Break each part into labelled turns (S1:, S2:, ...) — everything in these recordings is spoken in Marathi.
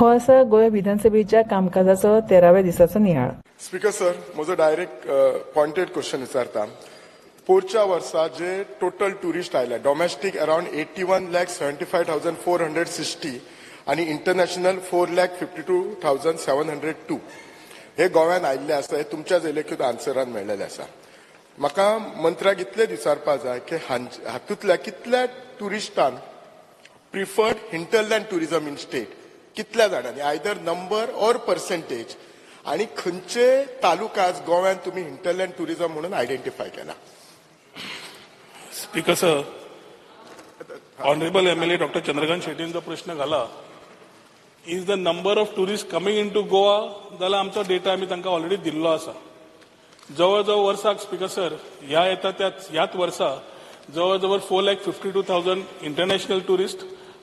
S1: हो आसा गोंय विधानसभेच्या कामकाजाचो 13व्या दिसाचो नियाळ.
S2: स्पीकर सर, म्हजो डायरेक्ट पॉइंटेड क्वेश्चन विचारता. पोरच्या वर्सा जे टोटल टुरिस्ट आयले डोमेस्टीक अराउंड 81,75,460 आणि इंटरनॅशनल 4,52,702 हे गोव्यान आयिल्ले आसा. हे तुमच्या वेलेक्यूत आन्सरान मेळिल्ले आसा. म्हाका मंत्र्याक इतलेच विचारपाक जाय की हातूंतल्या कितल्या टुरिस्टांक preferred hinterland tourism in state, कितल्या जाणांनी, आयदर नंबर ऑर पर्सेंटेज, आणि खंयचे तालुकाज गोव्यान तुम्ही हिंटरलँड टुरिझम म्हणून आयडेंटिफाय केला?
S3: Speaker sir, honourable MLA doctor Chandrakant शेट्टीन जो प्रश्न घाला, is the number of tourist coming in to Goa, जाल्यार आमचो डेटा आमी तांकां ऑलरेडी दिल्लो आसा. जवळ जवळ वर्साक स्पीकर सर ह्या येता ह्याच वर्सा जवळ जवळ 4,52,000 इंटरनॅशनल टुरिस्ट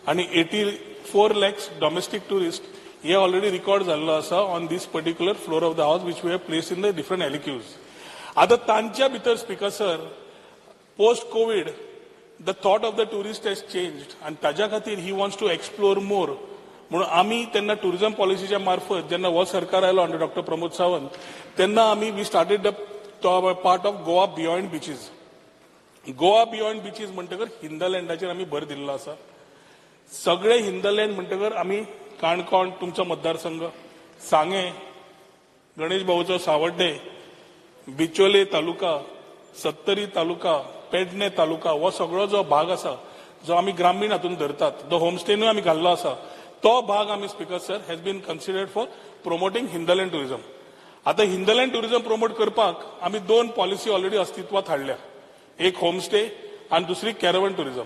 S3: आणि 84 lakhs डोमेस्टिक टुरिस्ट हे ऑलरेडी रिकॉर्ड जाल्लो आसा on this particular floor of the house which we have place in the different LAQs. आता तांच्या भितर speaker sir post covid the thought of the tourist has changed आणि ताज्या खातीर he wants to explore more म्हणून आमी तेन्ना टुरिझम पॉलिसीच्या मार्फत जेन्ना हो सरकार आयलो अंडर डॉक्टर प्रमोद सावंत तेन्ना आमी we started the part of Goa beyond beaches. Goa beyond beaches म्हणटकर हिंदलँडाचेर आमी भर दिल्लो आसा. सगळे हिंदलँड म्हणटकर आमी काणकोण तुमचो मतदारसंघ, सांगे, गणेश भाऊचो सावड्डे, बिचोले तालुका, सत्तरी तालुका, पेडणे तालुका हो सगळो जो भाग आसा जो आमी ग्रामीण हातून धरतात, जो होमस्टेनूय आमी घाल्लो आसा, तो भाग आमी speaker sir has been considered for promoting hinterland tourism. आता हिंदलँड टुरिझम प्रमोट करपाक आमी 2 पॉलिसी ऑलरेडी अस्तित्वात हाडल्या. एक होमस्टे आणि दुसरी कॅरवन टुरिझम.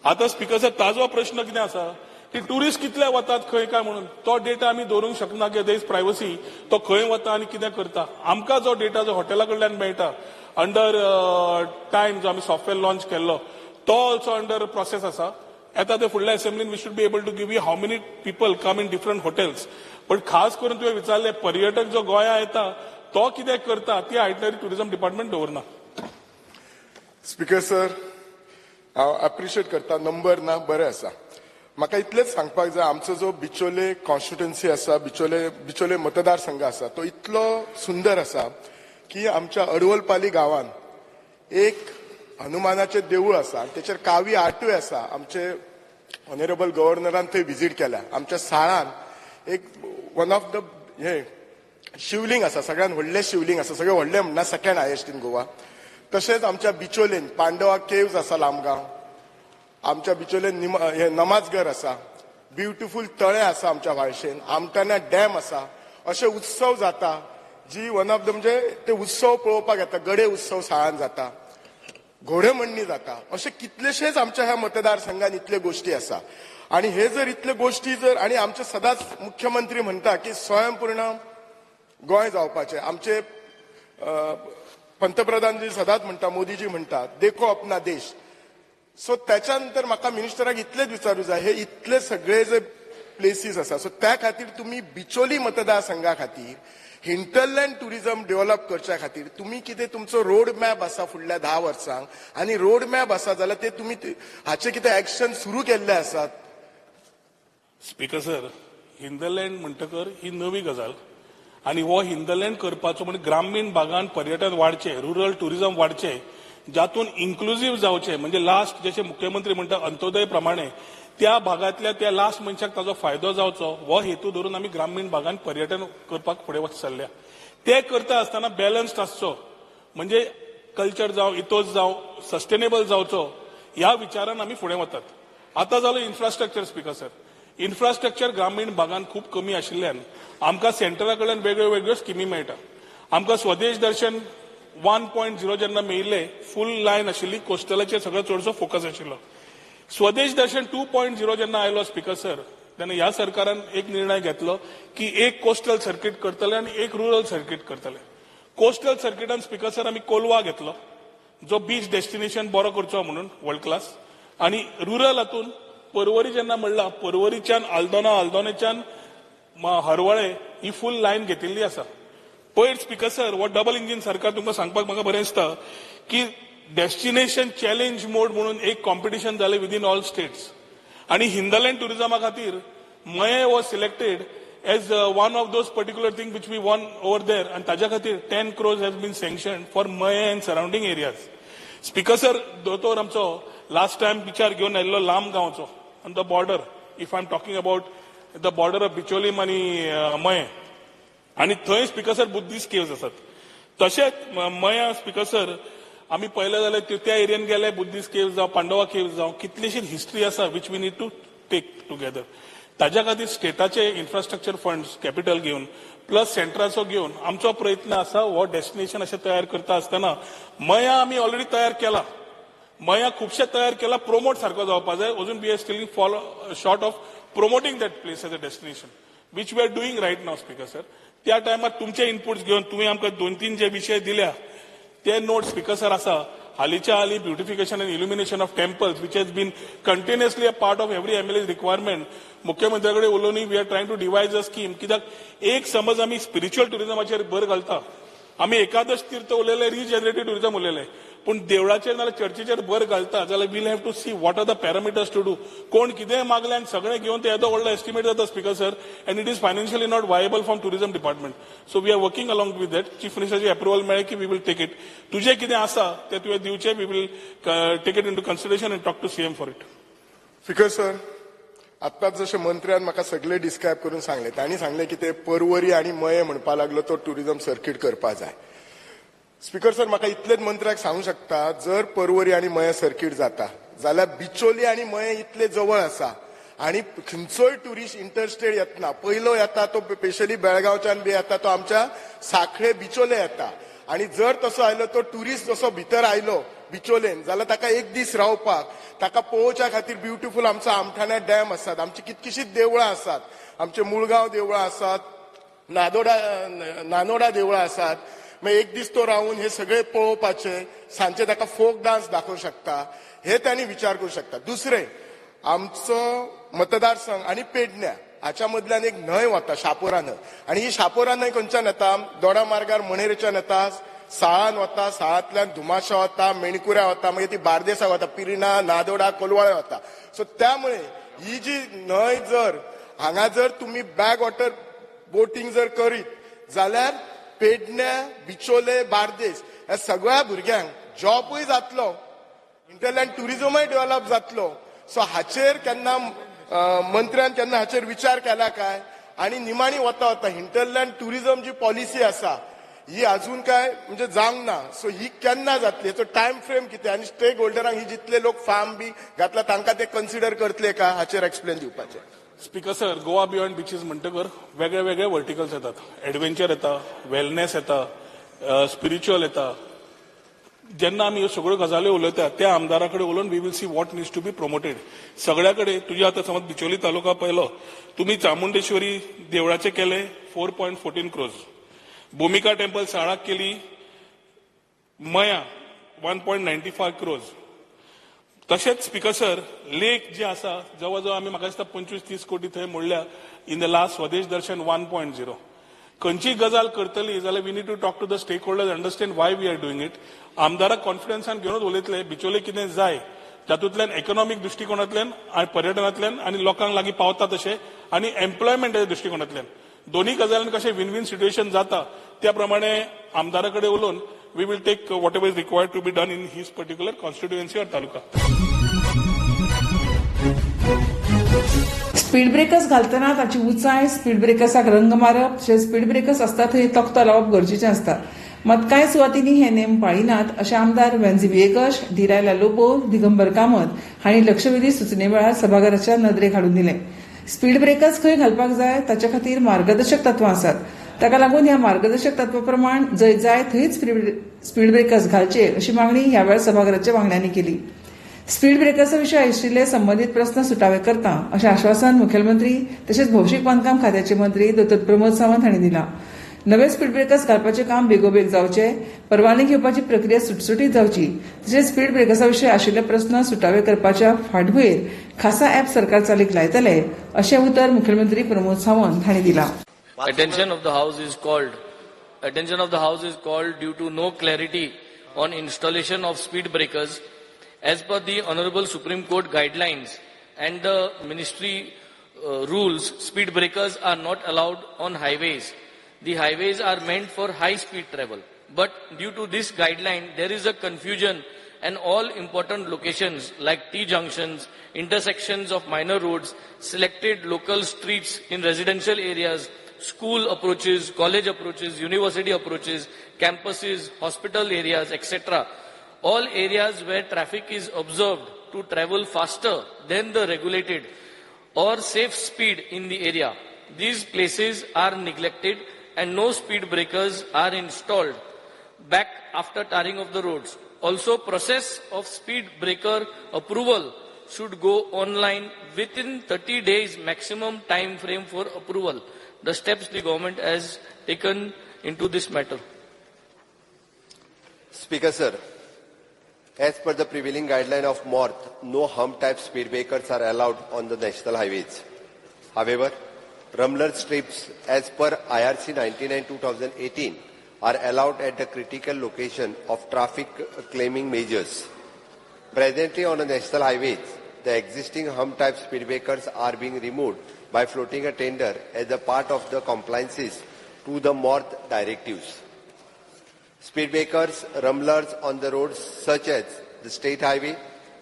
S3: आता स्पीकर सर ताजो प्रश्न कितें आसा की टुरिस्ट कितले वतात खंय काय म्हणून तो डेटा आमी दवरूंक शकना की देर इज प्रायवसी, तो खंय वता आनी कितें करता. आमकां जो डेटा जो हॉटेला कडल्यान मेळटा अंडर टायम जो आमी सॉफ्टवेअर लॉन्च केल्लो तो ऑल्सो अंडर प्रोसेस आसा. येता ते फुडल्या असेंब्लीन we should be able to give you how many people come in different hotels. पण खास करून तुवें विचारले पर्यटक जो गोंया येता तो कितें करता ती आयटनरी टुरिझम डिपार्टमेंट दवरना.
S2: स्पीकर सर, हांव अप्रिशिएट करता, नंबर ना बरें आसा. म्हाका इतलेंच सांगपाक जाय, आमचो जो बिचोले कॉन्स्टिट्युएन्सी आसा, बिचोले मतदारसंघ आसा, तो इतलो सुंदर आसा की आमच्या अडवलपाली गांवान एक हनुमानाचें देवूळ आसा आनी तेचेर कावी आर्टूय आसा. आमचे ऑनरेबल गव्हर्नरान थंय विजीट केल्या. आमच्या साळान एक वन ऑफ द शिवलिंग आसा, सगळ्यात व्हडलें शिवलिंग आसा, सगळें व्हडलें म्हणना सेकंड हायेस्ट इन गोवा. तशेंच आमच्या बिचोलेन पांडवा केव्स आसा लांबगांव, आमच्या बिचोलेन नमाजघर आसा, ब्युटिफूल तळें आसा आमच्या वाळशेन, आमटाणा डॅम आसा. अशे उत्सव जाता जी वन ऑफ द म्हणजे ते उत्सव पळोवपाक येता. गडे उत्सव साळान जाता, घोडेमोडणी जाता, अशे कितलेशेच आमच्या ह्या मतदारसंघान इतले गोष्टी आसा. आणि हे जर इतले गोष्टी जर आणि आमचे सदांच मुख्यमंत्री म्हणटा की स्वयंपूर्ण गोंय जावपाचें, आमचे पंतप्रधानजी सदांच म्हणटा, मोदीजी म्हणटा देखो अपना देश. सो त्याच्या नंतर म्हाका मिनिस्टराक इतलेच विचारूं जाय, हे इतले सगळे जे प्लेसीस आसा, सो त्या खातीर तुम्ही बिचोली मतदारसंघा खातीर हिंटरलँड टुरिझम डेव्हलप करच्या खातीर तुम्ही कितें तुमचो रोड मॅप आसा फुडल्या 10 वर्सांक, आणि रोड मॅप आसा जाल्यार ते तुम्ही हाचे कितें एक्शन सुरू केल्ले आसात?
S3: स्पीकर सर, हिंदलँड म्हणटकर ही नवी गजाल आणि हो हिंदलँड करपाचो म्हणजे ग्रामीण भागात पर्यटन वाडचे, रुरल टुरिझम वाडचे, जातून इन्क्लुझिव्ह जावचे, म्हणजे लास्ट जसे मुख्यमंत्री म्हणटा अंत्योदय प्रमाणे त्या भागातल्या त्या लास्ट मनशाक ताजो फायदो जावचो हो हेतू धरून आमी ग्रामीण भागात पर्यटन करपाक फुडें वच चल्ल्या. ते करता आसतना बॅलन्स्ड आसचो, म्हणजे कल्चर जावं, इथोस जावं, सस्टेनेबल जावचो ह्या विचारान आमी फुडें वतात. आता जालो इन्फ्रास्ट्रक्चर स्पीकर सर. इन्फ्रास्ट्रक्चर ग्रामीण भागात खूप कमी आशिल्ल्यान आमकां सेंटरा कडल्यान वेगळ्यो वेगळ्यो स्किमी मेळटा. आमकां स्वदेश दर्शन 1.0 जेन्ना मेळिल्ले, फूल लायन आशिल्ली, कोस्टलाचेर सगळो चडसो फोकस आशिल्लो. स्वदेश दर्शन 2.0 जेन्ना आयलो स्पीकर सर, तेन्ना ह्या सरकारान एक निर्णय घेतलो की एक कोस्टल सर्किट करतले आणि एक रुरल सर्किट करतले. कोस्टल सर्किटान स्पीकर सर आमी कोलवा घेतलो, जो बीच डेस्टिनेशन बरो करचो म्हणून वर्ल्ड क्लास, आणि रुरल हातून पर्वरी जेन्ना म्हणला, पर्वरीच्यान आल्दोना, आल्दोनेच्यान हरवळे ही फूल लायन घेतिल्ली आसा. पयर स्पीकर सर हो डबल इंजिन सरकार तुमकां सांगपाक म्हाका बरें दिसता की डेस्टिनेशन चॅलेंज मोड म्हणून एक कॉम्पिटिशन जालें विदीन ऑल स्टेट्स, आणि हिंदलँड टुरिझमा खातीर Maye was selected as one of those particular things which we won over there, and ताज्या खातीर 10 crores has been sanctioned for Maye and surrounding areas. Speaker sir, दोतोर आमचो last time विचार घेवन आयिल्लो लांब गांवचो on the border, if I'm talking about the border of Bicholim आणि Maye, आणि थंय स्पीकर सर बुद्धिस्ट केव्स आसात. तशेंच मया स्पीकर सर आमी पळयलें जाल्यार त्या एरियेन गेले बुद्धिस्ट केव्स जावं पांडवा केव्स जावं कितलीशीच हिस्ट्री आसा which we need to take together. ताज्या खातीर स्टेटाचे इन्फ्रास्ट्रक्चर फंड्स कॅपिटल घेवन प्लस सेंट्राचो घेवन आमचो प्रयत्न आसा हो डेस्टिनेशन अशें तयार करता आसतना मया आमी ऑलरेडी तयार केला. मया खुबशे तयार केला, प्रोमोट सारको जावपा जाय. अजून we are still follow short of promoting that place as a destination which we are doing right now speaker sir. त्या टायमार तुमचे इनपुट्स घेवन तुमी आमकां 2-3 जे विशय दिल्या ते नोट स्पीकर सर आसा. हालींच्या हालीं beautification and illumination of temples which has been continuously a part of every MLA's requirement. मुख्यमंत्र्या कडेन उलोवनी we are trying to devise a scheme. कित्याक एक समज आमी स्पिरिच्युअल टुरिजमाचेर भर घालता, आमी एकादश तीर्थ उलयले, रिजनरेटिव्ह टुरिजम उलयले, पूण देवळाचेर नाल्यार चर्चीचेर भर घालता जाल्यार will have to see what are the parameters to do. कोण कितें मागलें आनी सगळें घेवन ते येदो व्हडलो एस्टिमेट जाता speaker sir, and it is financially not viable from tourism department. So we are working along with that. Chief मिनिस्टरची अप्रुवल मेळ्ळें की वी वील टेक इट. तुजें कितें आसा तें तुवें दिवचें. We will take it into consideration and talk to CM for it.
S2: Speaker sir, आत्ताच जशें मंत्र्यान म्हाका सगळे डिस्क्रायब करून सांगले, तांणी सांगले की ते पर्वरी आनी मये म्हणपा लागलो तो टुरिजम सर्कीट करपा जाय. स्पीकर सर, म्हाका इतलेच मंत्र्याक सांगू शकता, जर पर्वरी आनी मये सर्कीट जाता जाल्यार बिचोली आनी मये इतले जवळ आसा आनी खंयचोय टुरिस्ट इंटरस्टेट येतना पयलो येता तो स्पेशली बेळगांवच्यान बी येता तो आमच्या साखळे बिचोले येता. आनी जर तसो आयलो तो टुरिस्ट जसो भितर आयलो बिचोलेन जाल्यार ताका एक दीस रावपाक, ताका पळोवच्या खातीर ब्युटिफूल आमचो आमठाण्या डॅम आसात, आमची कितकीशीच देवळां आसात, आमचे मुळगांव देवळां आसात, नानोडा देवळां आसात. मागीर एक दीस तो रावन हे सगळे पळोवपाचे, सांजचे ताका फोक डान्स दाखोवंक शकता, हे तांणी विचार करूंक शकता. दुसरें, आमचो मतदारसंघ आनी पेडण्या हाच्या मदल्यान एक न्हंय वता, शापोरा न्हंय, आनी ही शापोरा न्हंय खंयच्यान येता? दोडा मार्गार मणेरेच्यान येता, साळान वता, साळांतल्यान धुमाशा वता, मेणकुऱ्या वता, मागीर ती बार्देसा वता, पिरिना, नादोडा, कोलवाळे वता. सो त्यामुळे ही जी न्हंय जर हांगा जर तुमी बॅक वॉटर बोटिंग जर करीत जाल्यार पेडण्या, बिचोले, बार्देस ह्या सगळ्या भुरग्यांक जॉबूय जातलो, इंटरलँड टुरिजमूय डेव्हलप जातलो. सो हाचेर केन्ना मंत्र्यान केन्ना हाचेर विचार केला काय? आनी निमाणी वता वता हिंटरलँड टुरिजम जी पॉलिसी आसा ही अजून काय म्हणजे जावंक ना. सो ही केन्ना जातली, हेचो टायम फ्रेम कितें, आनी स्टेक होल्डरांक ही जितले लोक फार्म बी घातला तांकां ते कन्सिडर करतले का, हाचेर एक्सप्लेन दिवपाचें.
S3: Speaker sir, Goa beyond beaches म्हणटकर वेगळे वेगळे वर्टिकल्स येतात. एडव्हेंचर येता, वेलनेस येता, स्पिरिच्युअल येता. जेन्ना आमी ह्यो सगळ्यो गजाली उलयता त्या आमदारा कडेन उलोवन we will see what needs to be promoted. सगळ्या कडेन तुजे आतां समज बिचोली तालुका पळयलो, तुमी चामुंडेश्वरी देवळाचे केले 4.14 crores, भूमिका टेम्पल साळाक केली, मया 1.95 crores. तशेंच स्पीकर सर, लेक जे आसा जवळ जवळ आमी म्हाका दिसता 25-30 कोटी थंय मोडल्या in the last Swadesh Darshan 1.0. खंयची गजाल करतली जाल्यार we need to talk to the stakeholders, understand why we are doing it. आमदाराक कॉन्फिडन्सान घेवनच उलयतले बिचोले कितें जाय तातूंतल्यान इकॉनॉमीक दृश्टिकोनांतल्यान आनी पर्यटनांतल्यान आनी लोकांक लागीं पावता तशें आनी एम्प्लॉयमेंटाच्या दृश्टिकोनांतल्यान दोन्ही गजालींनी कशें विन विन सिट्युएशन जाता त्या प्रमाणे आमदारा कडेन उलोवन we will take whatever is required to be done in his particular constituency or taluka.
S1: Speed breakers घालतना ताची उंचाय, स्पीड ब्रेकर्साक रंग मारप, तशेंच स्पीड ब्रेकर्स आसता थंय तोखतो लावप गरजेचें आसता. मात कांय सुवातींनी हे नेम पाळिनात अशें आमदार वेंझी विएकश, धिरायला लोबो, दिगंबर कामत हांणी लक्षवेधी सुचने वेळार सभाघराच्या नदरेक हाडून दिलें. स्पीड ब्रेकर्स खंय घालपाक जाय ताचे खातीर मार्गदर्शक तत्वां आसात. ताका लागून ह्या मार्गदर्शक तत्वा प्रमाण जंय जाय थंयच स्पीड ब्रेकर्स घालचे अशी मागणी ह्या वेळार सभाघराच्या वांगड्यांनी केली. स्पीड ब्रेकर्सा विशीं आशिल्ले संबंदीत प्रस्न सुटावे करता अशें आश्वासन मुखेलमंत्री तशेंच भौशीक बांदकाम खात्याचे मंत्री डॉ. प्रमोद सावंत हांणी दिलां. नवे स्पीड ब्रेकर्स घालपाचें काम बेगोबेग जावचे, परवानगी घेवपाची प्रक्रिया सुटसुटीत जावची, तशेंच स्पीड ब्रेकर्सा विशीं आशिल्ले प्रस्न सुटावे करपाच्या फाटभुंयेर खासा ॲप सरकार चालीक लायतले अशें उतर मुखेलमंत्री प्रमोद सावंत हांणी दिलां.
S4: Attention of the House is called due to no clarity on installation of speed breakers as per the Honorable Supreme Court guidelines and the Ministry rules, speed breakers are not allowed on highways. The highways are meant for high-speed travel. But due to this guideline, there is a confusion, and all important locations like T-junctions, intersections of minor roads, selected local streets in residential areas, school approaches, college approaches, university approaches, campuses, hospital areas, etc. All areas where traffic is observed to travel faster than the regulated or safe speed in the area. These places are neglected and no speed breakers are installed back after tarring of the roads. Also, process of speed breaker approval should go online within 30 days maximum time frame for approval. The steps the government has taken into this matter.
S5: Speaker, sir, as per the prevailing guideline of MORTH, no hump type speed breakers are allowed on the national highways. However, rumbler strips as per IRC 99/2018 are allowed at the critical location of traffic claiming measures. Presently on the national highways, the existing hump type speed breakers are being removed by floating a tender as a part of the compliances to the MORTH directives. Speed breakers, rumblers on the roads such as the state highway,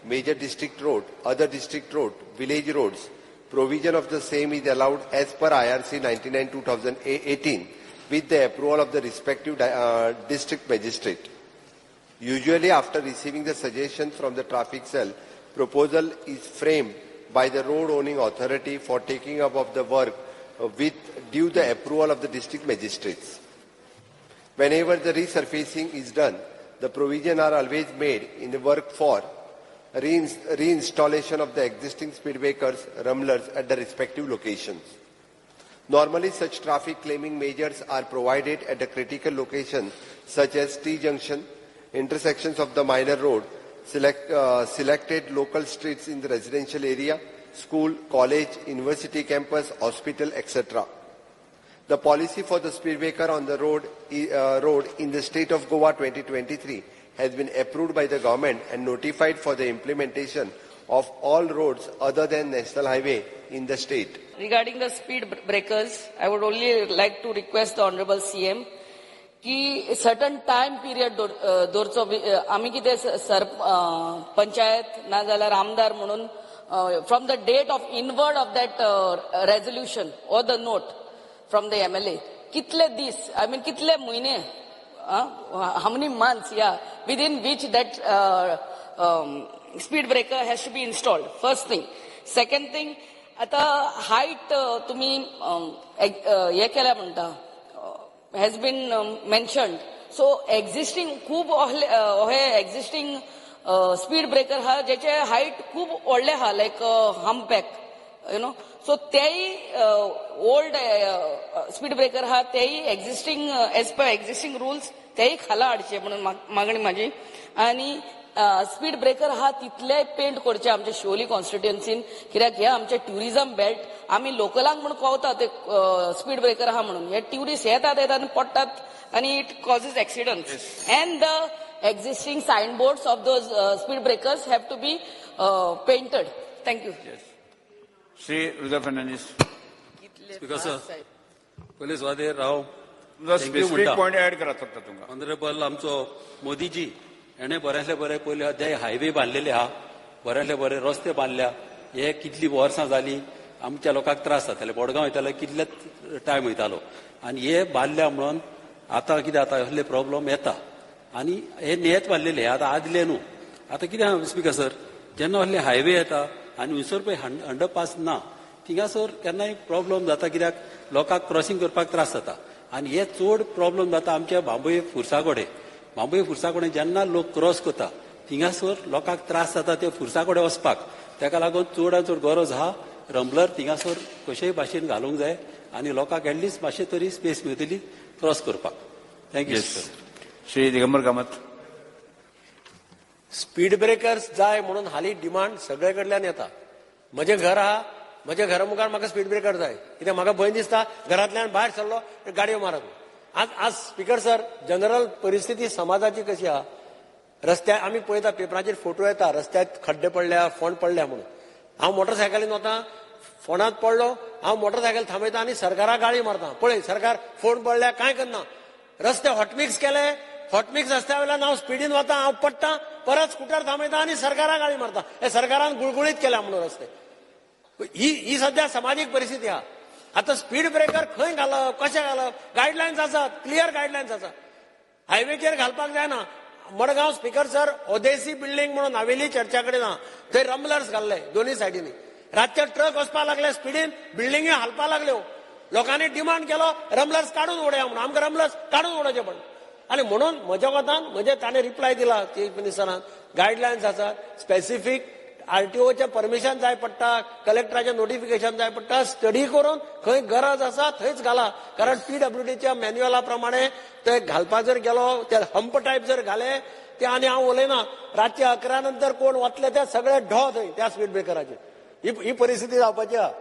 S5: major district road, other district road, village roads, provision of the same is allowed as per IRC 99/2018 with the approval of the respective district magistrate. Usually after receiving the suggestion from the traffic cell, proposal is framed by the road owning authority for taking up of the work with due the approval of the district magistrates. Whenever the resurfacing is done, the provision are always made in the work for reinstallation of the existing speed breakers, rumblers at the respective locations. Normally, such traffic claiming measures are provided at the critical locations such as T-junction, intersections of the minor road, selected local streets in the residential area, school, college, university campus, hospital, etc. The policy for the speed breaker on the road in the state of Goa 2023 has been approved by the government and notified for the implementation of all roads other than national highway in the state.
S6: Regarding the speed breakers, I would only like to request the Honorable CM की certain time period दोरचो आमी कितें पंचायत ना जाल्यार आमदार म्हणून from the date of inward of that resolution or the note from the MLA कितले दीस I mean कितले महीने how many months within which that speed breaker has to be installed. First thing. Second thing, आता height तुम्ही हे केल्या म्हणटा has been mentioned. So existing खूब existing speed breaker हा जेचे height खूब व्हडले हा like humpback, you know. So तेही old speed breaker हा तेही existing as per existing rules तेही खाला हाडचे म्हणून मागणी माझी. आणि स्पीड ब्रेकर हा तितले पेंट करचे आमच्या शिवोली कॉन्स्टिट्युएन्सीन कित्याक हे आमचे ट्युरिझम बेल्ट आमी लोकलांक म्हणून कोवता ते स्पीड ब्रेकर आहा म्हणून हे ट्युरिस्ट येतात आनी पडटात आनी it causes accidents and the existing sign boards of those speed breakers have to be painted. Thank you.
S7: Shri Rudra Fernandes.
S8: Speaker sir पयले स्वादेर राव
S7: स्पेसिफिक पॉइंट ऍड करात फक्त तुमकां.
S8: ऑनरेबल आमचो मोदीजी हेणे बऱ्यांतले बरे पयले अध्याय हायवे बांदलेले आहा, बऱ्यांतले बरे रस्ते बांदल्या. हे कितली वर्सां जाली आमच्या लोकांक त्रास जाताले. बोडगांव वयताले कितलेच टायम वयतालो आनी हे बांदल्या म्हणून आतां कितें जाता असले प्रॉब्लेम येता आनी हे नेत बांदलेले आतां आदले न्हू. आतां कितें स्पीकर सर जेन्ना असले हायवे येता आनी हुंयसर पळय अंडरपास ना थिंगासर केन्नाय प्रॉब्लेम जाता कित्याक लोकांक क्रॉसींग करपाक त्रास जाता आनी हे चड प्रॉब्लेम जाता आमच्या बांबोये फुरसाकोडे. बांबोये फुरसाकोडे जेन्ना लोक क्रॉस करता थिंगासर लोकांक त्रास जाता ते फुरसाकोडे वचपाक. ताका लागून चडांत चड गरज आहा रंबलर थिंगासर कशेय भाशेन घालूंक जाय आनी लोकांक एटलिस्ट मातशें तरी स्पेस मेळटली क्रॉस करपाक. Thank you sir.
S7: Shri Digambar Kamat.
S9: Speed breakers जाय म्हणून हालीं डिमांड सगळे कडल्यान येता. म्हजें घर आहा, म्हज्या घरा मुखार म्हाका स्पीड ब्रेकर जाय कित्याक म्हाका भंय दिसता घरांतल्यान भायर सरलो गाडयो मारत. आज स्पीकर सर जनरल परिस्थिती समाजाची कशी आहा. रस्त्यार आमी पळयता पेपराचेर फोटो येता रस्त्यात खड्डे पडल्या फोंड पडल्या म्हणून. हांव मोटरसायकलीन वता फोनात पडलो हांव मोटरसायकल थांबयता आनी सरकाराक गाळी मारता. पळय सरकार फोन पडल्या कांय करना. रस्ते हॉटमिक्स केले, हॉटमिक्स रस्त्या वयल्यान हांव स्पिडीन वता, हांव पडटा, परत स्कूटर थांबयता आनी सरकाराक गाळी मारता. हे सरकारान गुळगुळीत केल्या म्हणून रस्ते. ही सध्या सामाजीक परिस्थिती आहा. आता स्पीड ब्रेकर खंय घालप, कशें घालप, गायडलायन्स आसात, क्लियर गायडलायन्स आसा. हायवेचेर घालपाक जायना. मडगांव स्पीकर सर ओदेसी बिल्डिंग म्हणून हावेली चर्चा कडेन आहा, थंय रंबलर्स घाल्ले दोन्ही सायडीनी. रातचे ट्रक वचपाक लागले स्पिडीन, बिल्डिंगी हालपाक लागल्यो. लोकांनी डिमांड केलो रंबलर्स काढून उडया म्हणून. आमकां रंबलर्स काढून उडोवचे पण. आनी म्हणून म्हज्या कोतान ताणें रिप्लाय दिला चीफ मिनिस्टरान, गायडलायन्स आसात, स्पेसिफीक आरटीओचे परमिशन जाय पडटा, कलेक्टराचें नोटिफिकेशन जाय पडटा, स्टडी करून खंय गरज आसा थंयच घाला. कारण पीडब्ल्यूडीच्या मॅन्युअला प्रमाणे ते घालपाक जर गेलो, ते हंप टायप जर घाले ते आनी हांव उलयना, रातचे 11 नंतर कोण वतले ते सगळे ढो थंय त्या स्पीड ब्रेकराचेर. ही परिस्थिती जावपाची आहा.